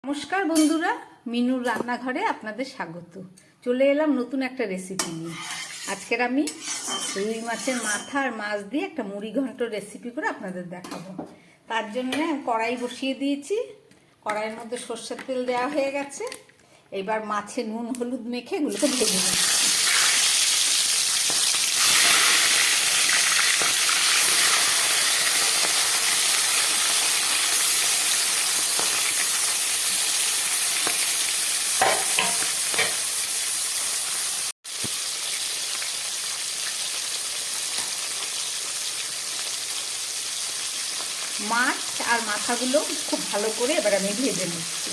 নমস্কার বন্ধুরা, মিনুর রান্নাঘরে আপনাদের স্বাগত। চলে এলাম নতুন একটা রেসিপি নিয়ে। আজকের আমি রুই মাছের মাথা আর মাছ দিয়ে একটা মুড়ি ঘন্ট রেসিপি করে আপনাদের দেখাবো। তার জন্য কড়াই বসিয়ে দিয়েছি। কড়াইয়ের মধ্যে সর্ষের তেল দেওয়া হয়ে গেছে। এবার মাছে নুন হলুদ মেখে এগুলোকে ভেজে নেব। মাছ আর মাথাগুলো খুব ভালো করে এবার আমি ভেজে নিচ্ছি।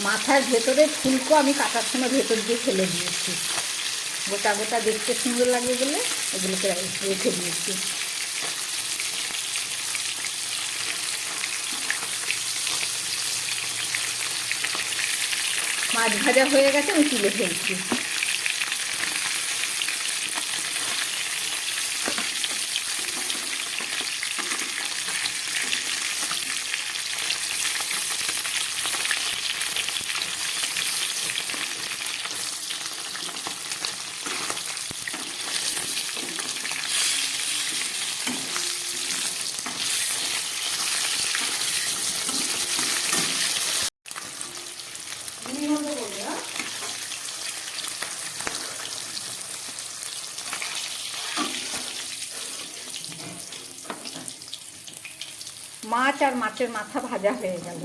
মাথার ভেতরে ফুলকো আমি কাটার সময় ভেতর দিয়ে ফেলে দিয়েছি। গোটা গোটা দেখতে সুন্দর লাগে বলে এগুলোকে রেখে দিয়েছি। মাছ ভাজা হয়ে গেছে, আমি তুলে ফেলছি। মাছ আর মাছের মাথা ভাজা হয়ে গেল।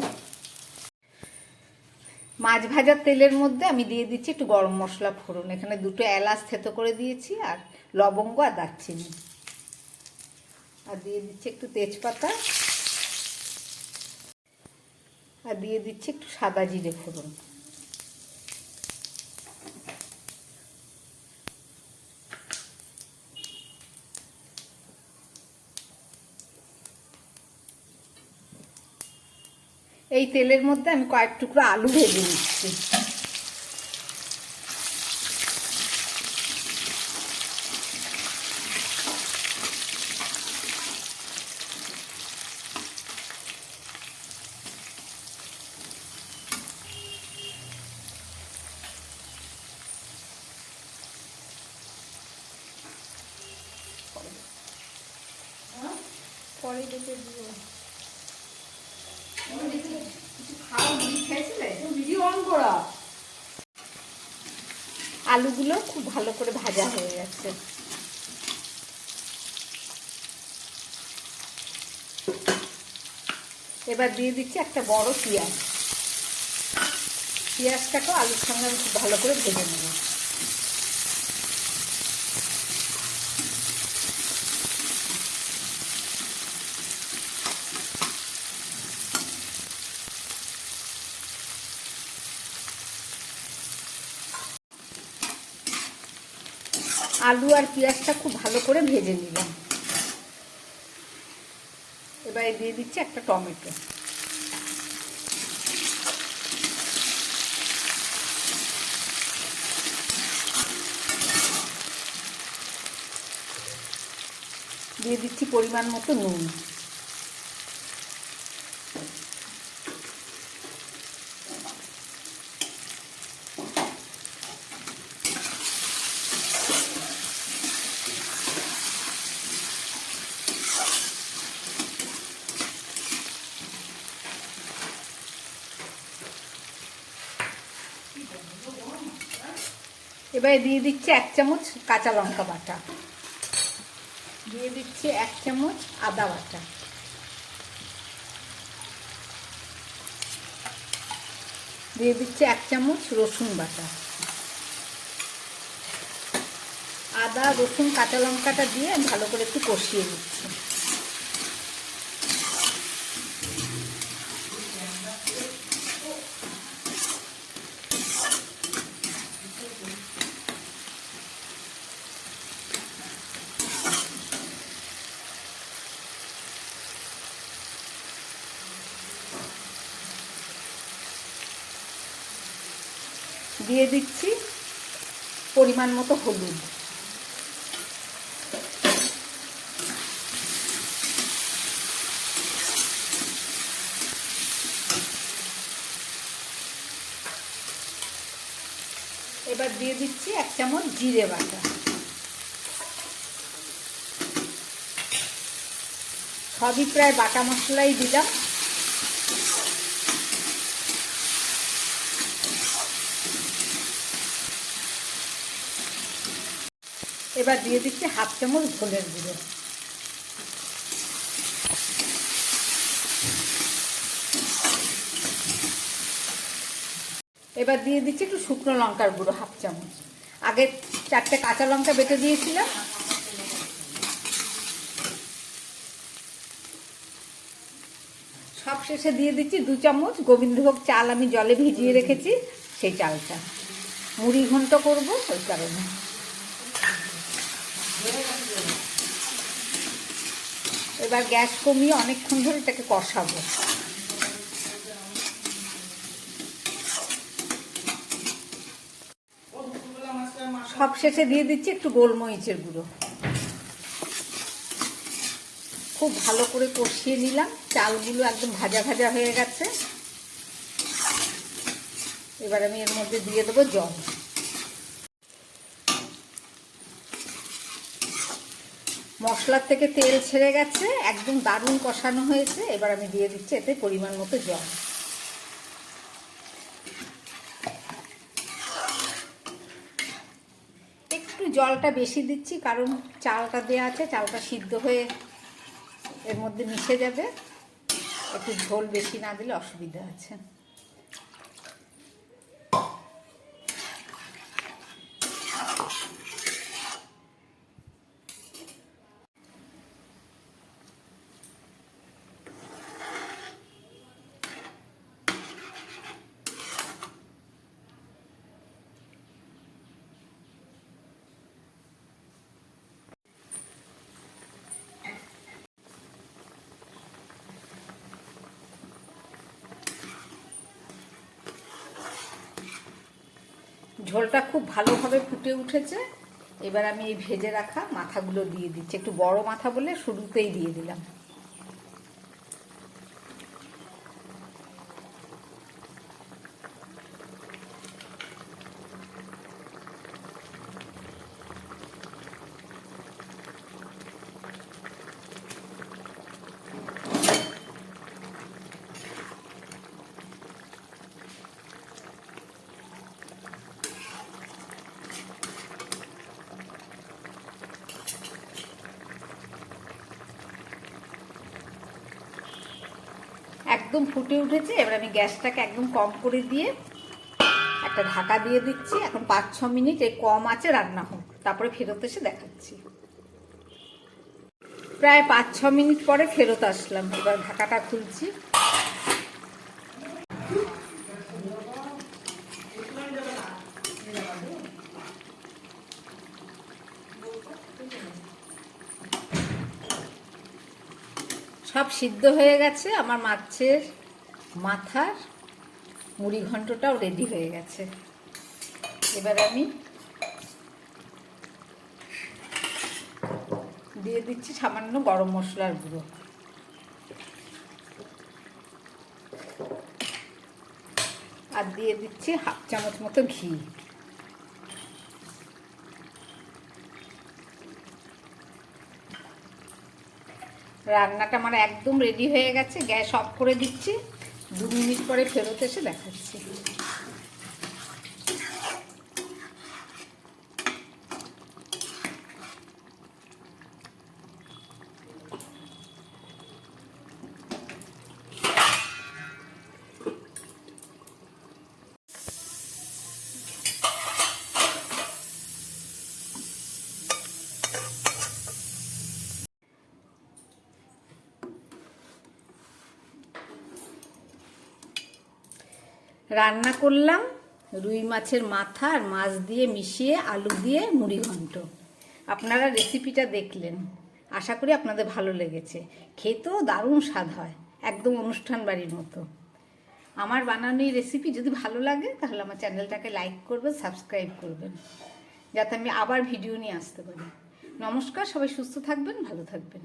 মাছ ভাজার তেলের মধ্যে আমি দিয়ে দিচ্ছি একটু গরম মশলা ফোড়ন। এখানে দুটো এলাচ থেতো করে দিয়েছি আর লবঙ্গ আর দারচিনি, আর দিয়ে দিচ্ছি একটু তেজপাতা, আর দিয়ে দিচ্ছি একটু সাদা জিরে ফোড়ন। এই তেলের মধ্যে আমি কয়েক টুকরো আলু ভেজে নিচ্ছি। পরে দেখে দিব। আলুগুলো খুব ভালো করে ভাজা হয়ে গেছে। এবার দিয়ে দিচ্ছি একটা বড় পেঁয়াজ। পেঁয়াজটাকেও আলুর সঙ্গে আমি খুব ভালো করে ভেজে নেব। আলু আর পেঁয়াজটা খুব ভালো করে ভেজে নিলাম। এবারে দিয়ে দিচ্ছি একটা টমেটো। দিয়ে দিচ্ছি পরিমাণ মতো নুন। এবারে দিয়ে দিচ্ছি 1 চামচ কাঁচা লঙ্কা বাটা, দিয়ে দিচ্ছি 1 চামচ আদা বাটা, দিয়ে দিচ্ছি 1 চামচ রসুন বাটা। আদা রসুন কাঁচা লঙ্কাটা দিয়ে ভালো করে একটু কষিয়ে দিচ্ছি। দিয়ে দিচ্ছি পরিমাণ মতো হলুদ, এবার দিয়ে দিচ্ছি 1 চামচ জিরে বাটা, সবই প্রায় বাটা মশলাই দিলাম। এবার দিয়ে দিচ্ছি 1/2 চামচ ধনের গুঁড়ো, এবার দিয়ে দিচ্ছি একটু শুকনো লঙ্কার গুঁড়ো 1/2 চামচ। আগে 4টে কাঁচা লঙ্কা বেটে দিয়েছিলাম। সব শেষে দিয়ে দিচ্ছি 2 চামচ গোবিন্দভোগ চাল, আমি জলে ভিজিয়ে রেখেছি সেই চালটা, মুড়ি ঘন্ট করবো ওই কারণে। এবার গ্যাস কমিয়ে অনেকক্ষণ ধরে এটাকে কষাবো। সব শেষে দিয়ে দিচ্ছি একটু গোলমরিচের গুঁড়ো। খুব ভালো করে কষিয়ে নিলাম, চালগুলো একদম ভাজা ভাজা হয়ে গেছে। এবার আমি এর মধ্যে দিয়ে দেবো জল। মশলার থেকে তেল ছেড়ে গেছে, একদম দারুণ কষানো হয়েছে। এবার আমি দিয়ে দিচ্ছি এতে পরিমাণ মতো জল। একটু জলটা বেশি দিচ্ছি কারণ চালটা দেওয়া আছে, চালটা সিদ্ধ হয়ে এর মধ্যে মিশে যাবে। একটু ঝোল বেশি না দিলে অসুবিধা আছে। ঝোলটা খুব ভালোভাবে ফুটে উঠেছে। এবার আমি এই ভেজে রাখা মাথাগুলো দিয়ে দিচ্ছি, একটু বড় মাথা বলে শুরুতেই দিয়ে দিলাম। একদম ফুটে উঠেছে। এবার আমি গ্যাসটাকে একদম কম করে দিয়ে একটা ঢাকা দিয়ে দিচ্ছি। এখন 5-6 মিনিট এই কম আঁচে রান্না হোক, তারপরে ফেরত এসে দেখাচ্ছি। প্রায় 5-6 মিনিট পরে ফেরত আসলাম। এবার ঢাকাটা খুলছি। সব সিদ্ধ হয়ে গেছে, আমার মাছের মাথার মুড়ি ঘন্টটাও রেডি হয়ে গেছে। এবার আমি দিয়ে দিচ্ছি সামান্য গরম মশলার গুঁড়ো, আর দিয়ে দিচ্ছি 1/2 চামচ মতো ঘি। রান্নাটা আমার একদম রেডি হয়ে গেছে। গ্যাস অফ করে দিচ্ছি। 2 মিনিট পরে ফেরত এসে দেখাচ্ছি। রান্না করলাম রুই মাছের মাথা আর মাছ দিয়ে মিশিয়ে আলু দিয়ে মুড়ি ঘন্ট। আপনারা রেসিপিটা দেখলেন, আশা করি আপনাদের ভালো লেগেছে। খেতেও দারুণ স্বাদ হয়, একদম অনুষ্ঠান বাড়ির মতো। আমার বানানো এই রেসিপি যদি ভালো লাগে তাহলে আমার চ্যানেলটাকে লাইক করবেন, সাবস্ক্রাইব করবেন, যাতে আমি আবার ভিডিও নিয়ে আসতে পারি। নমস্কার, সবাই সুস্থ থাকবেন, ভালো থাকবেন।